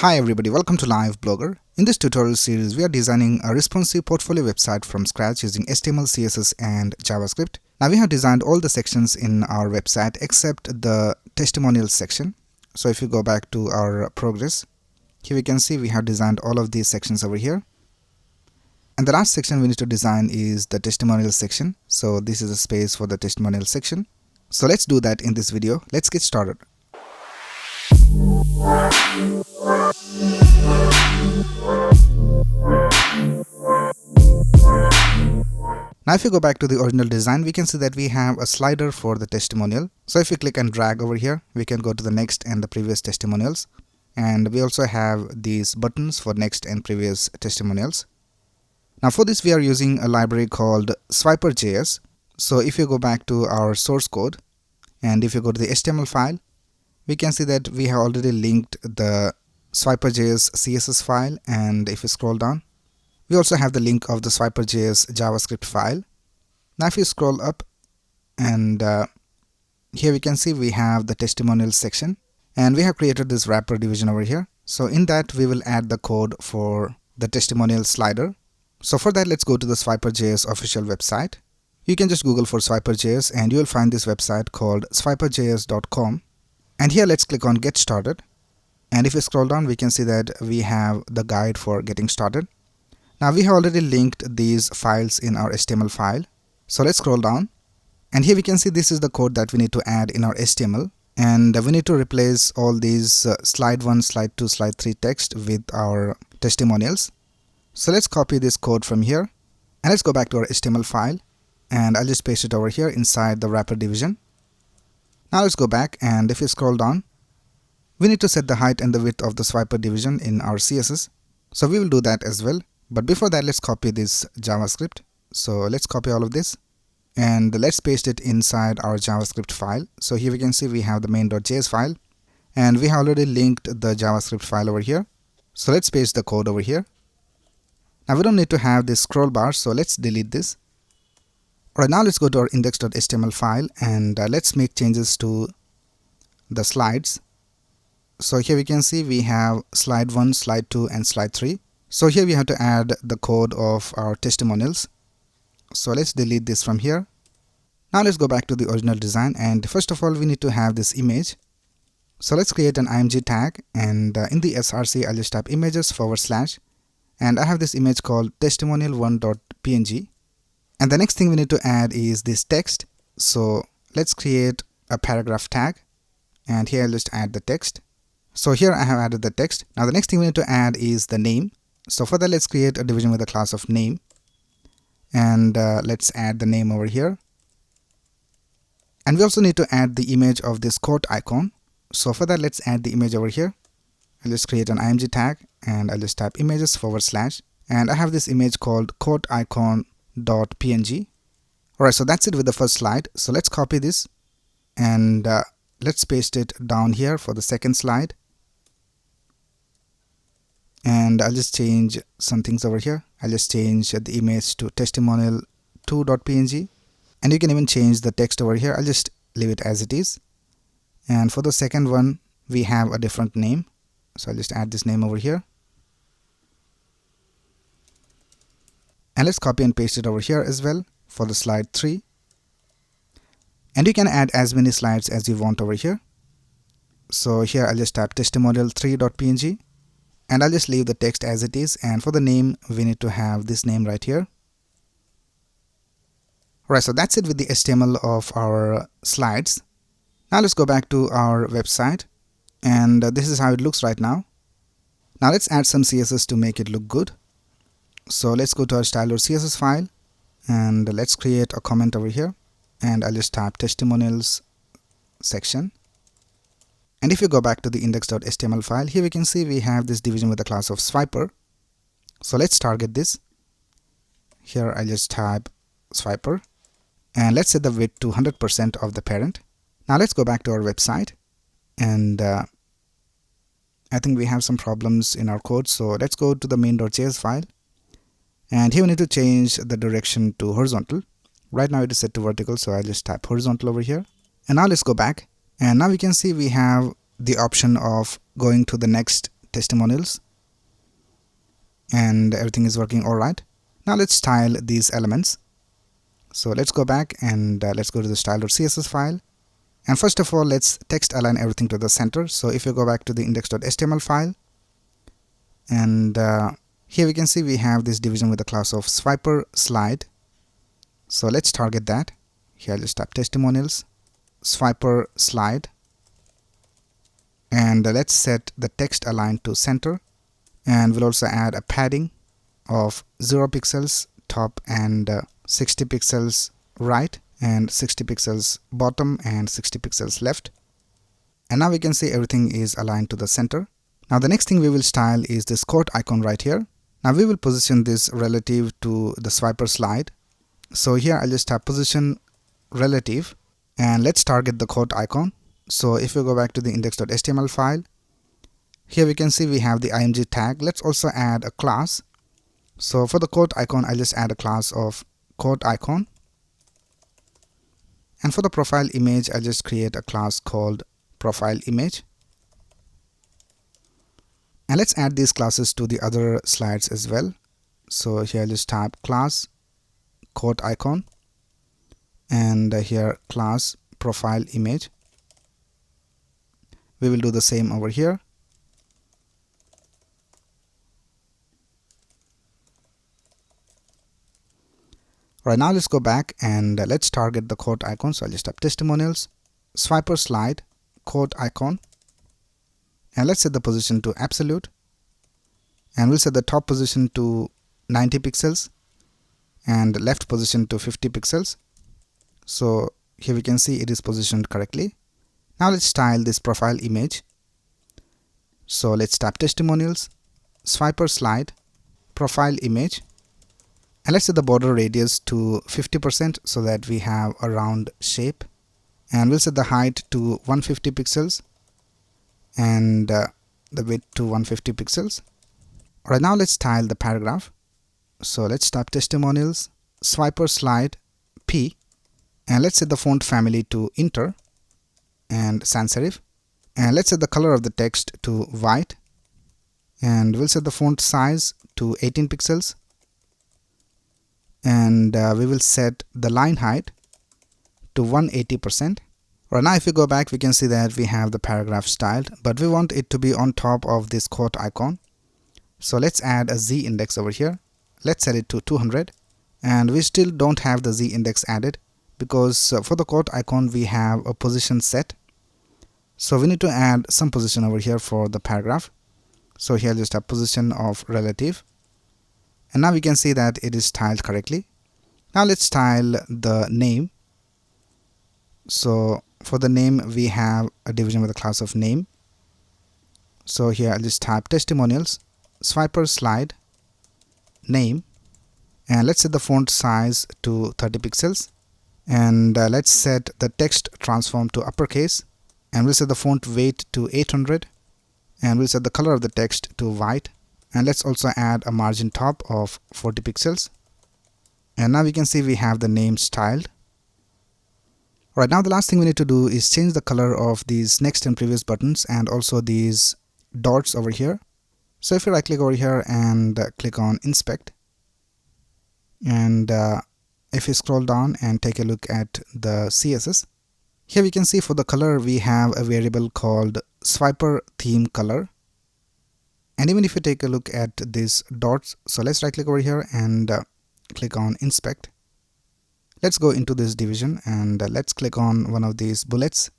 Hi everybody, welcome to Live Blogger. In this tutorial series, we are designing a responsive portfolio website from scratch using HTML, CSS and JavaScript. Now we have designed all the sections in our website except the testimonials section. So if you go back to our progress, here we can see we have designed all of these sections over here. And the last section we need to design is the testimonial section. So this is a space for the testimonial section. So let's do that in this video. Let's get started. Now if you go back to the original design, we can see that we have a slider for the testimonial. So if we click and drag over here, we can go to the next and the previous testimonials. And we also have these buttons for next and previous testimonials. Now for this we are using a library called Swiper.js. So if you go back to our source code and if you go to the HTML file, we can see that we have already linked the Swiper.js CSS file, and if you scroll down, we also have the link of the Swiper.js JavaScript file. Now if you scroll up, and here we can see we have the testimonial section, and we have created this wrapper division over here. So in that we will add the code for the testimonial slider. So for that, let's go to the Swiper.js official website. You can just Google for Swiper.js and you will find this website called swiperjs.com. And here let's click on Get Started. And if you scroll down, we can see that we have the guide for getting started. Now we have already linked these files in our HTML file. So let's scroll down. And here we can see this is the code that we need to add in our HTML. And we need to replace all these slide 1, slide 2, slide 3 text with our testimonials. So let's copy this code from here. And let's go back to our HTML file. And I'll just paste it over here inside the wrapper division. Now let's go back, and if you scroll down, we need to set the height and the width of the swiper division in our CSS. So we will do that as well. But before that, let's copy this JavaScript. So let's copy all of this and let's paste it inside our JavaScript file. So here we can see we have the main.js file and we have already linked the JavaScript file over here. So let's paste the code over here. Now we don't need to have this scroll bar, so let's delete this. Alright, now let's go to our index.html file and let's make changes to the slides. So here we can see we have slide 1, slide 2 and slide 3. So here we have to add the code of our testimonials. So let's delete this from here. Now let's go back to the original design, and first of all we need to have this image. So let's create an img tag, and in the src I'll just type images / and I have this image called testimonial1.png. And the next thing we need to add is this text. So let's create a paragraph tag, and here I'll just add the text. So here I have added the text. Now the next thing we need to add is the name. So for that, let's create a division with a class of name, and let's add the name over here. And we also need to add the image of this quote icon. So for that, let's add the image over here. I'll just create an img tag and I'll just type images / and I have this image called quote icon.png. Alright, so that's it with the first slide. So let's copy this and let's paste it down here for the second slide. And I'll just change some things over here. I'll just change the image to testimonial2.png, and you can even change the text over here. I'll just leave it as it is. And for the second one, we have a different name. So I'll just add this name over here. And let's copy and paste it over here as well for the slide 3. And you can add as many slides as you want over here. So here I'll just type testimonial3.png, and I'll just leave the text as it is. And for the name, we need to have this name right here. Alright, so that's it with the HTML of our slides. Now let's go back to our website, and this is how it looks right now. Now let's add some CSS to make it look good. So let's go to our style.css file and let's create a comment over here, and I'll just type testimonials section. And if you go back to the index.html file, here we can see we have this division with the class of swiper. So let's target this. Here I'll just type swiper and let's set the width to 100% of the parent. Now let's go back to our website, and I think we have some problems in our code. So let's go to the main.js file, and here we need to change the direction to horizontal. Right now it is set to vertical, so I'll just type horizontal over here. And now let's go back, and now we can see we have the option of going to the next testimonials, and everything is working alright. Now let's style these elements. So let's go back and let's go to the style.css file, and first of all let's text align everything to the center. So if you go back to the index.html file, and here we can see we have this division with the class of swiper slide. So let's target that. Here I'll just type testimonials swiper slide, and let's set the text align to center, and we'll also add a padding of 0 pixels top and 60 pixels right, and 60 pixels bottom, and 60 pixels left. And now we can see everything is aligned to the center. Now the next thing we will style is this quote icon right here. Now we will position this relative to the swiper slide. So here I'll just type position relative, and let's target the quote icon. So if we go back to the index.html file, here we can see we have the img tag. Let's also add a class. So for the quote icon, I'll just add a class of quote icon, and for the profile image I'll just create a class called profile image. And let's add these classes to the other slides as well. So here I'll just type class quote icon, and here class profile image. We will do the same over here. Right, now let's go back and let's target the quote icon. So I'll just type testimonials swiper slide quote icon, and let's set the position to absolute, and we'll set the top position to 90 pixels and left position to 50 pixels. So here we can see it is positioned correctly. Now let's style this profile image. So let's type testimonials swiper slide profile image, and let's set the border radius to 50% so that we have a round shape, and we'll set the height to 150 pixels and the width to 150 pixels. Alright, now let's style the paragraph. So let's type testimonials swiper slide P, and let's set the font family to Inter and sans serif, and let's set the color of the text to white, and we'll set the font size to 18 pixels, and we will set the line height to 180%. Right, now if we go back, we can see that we have the paragraph styled, but we want it to be on top of this quote icon. So let's add a z index over here. Let's set it to 200, and we still don't have the z index added because for the quote icon we have a position set. So we need to add some position over here for the paragraph. So here just a position of relative, and now we can see that it is styled correctly. Now let's style the name. So for the name we have a division with a class of name. So here I'll just type testimonials swiper slide name, and let's set the font size to 30 pixels, and let's set the text transform to uppercase, and we'll set the font weight to 800, and we'll set the color of the text to white, and let's also add a margin top of 40 pixels. And now we can see we have the name styled. Right, now the last thing we need to do is change the color of these next and previous buttons and also these dots over here. So if you right click over here and click on inspect, and if you scroll down and take a look at the CSS, here we can see for the color we have a variable called swiper theme color. And even if you take a look at these dots, so let's right click over here and click on inspect. Let's go into this division and let's click on one of these bullets,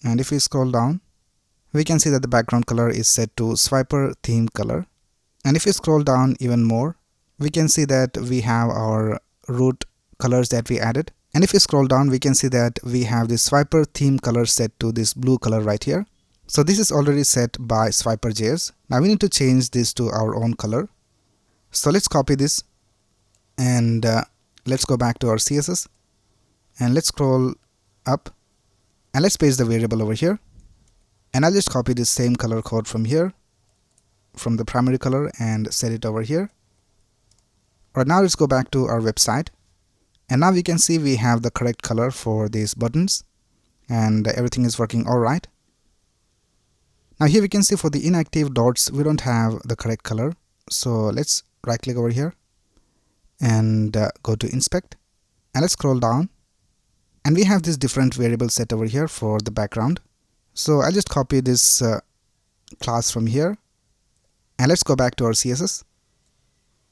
and if we scroll down we can see that the background color is set to swiper theme color. And if we scroll down even more, we can see that we have our root colors that we added. And if we scroll down, we can see that we have this swiper theme color set to this blue color right here. So this is already set by swiper.js. Now we need to change this to our own color. So let's copy this and let's go back to our CSS and let's scroll up and let's paste the variable over here. And I'll just copy this same color code from here, from the primary color, and set it over here. Right, now let's go back to our website, and now we can see we have the correct color for these buttons and everything is working alright. Now here we can see for the inactive dots, we don't have the correct color. So let's right click over here and go to inspect, and let's scroll down, and we have this different variable set over here for the background. So I'll just copy this class from here, and let's go back to our CSS,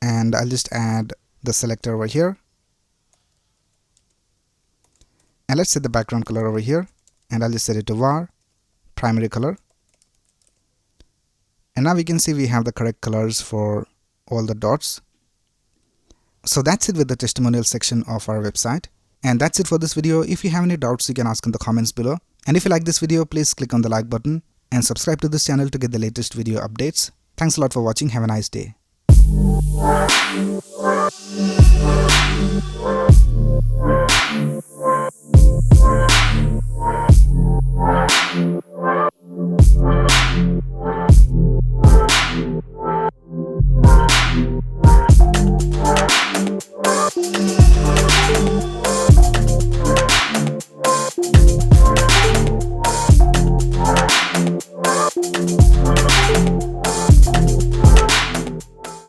and I'll just add the selector over here, and let's set the background color over here, and I'll just set it to var primary color. And now we can see we have the correct colors for all the dots. So that's it with the testimonial section of our website. And that's it for this video. If you have any doubts, you can ask in the comments below. And if you like this video, please click on the like button and subscribe to this channel to get the latest video updates. Thanks a lot for watching. Have a nice day.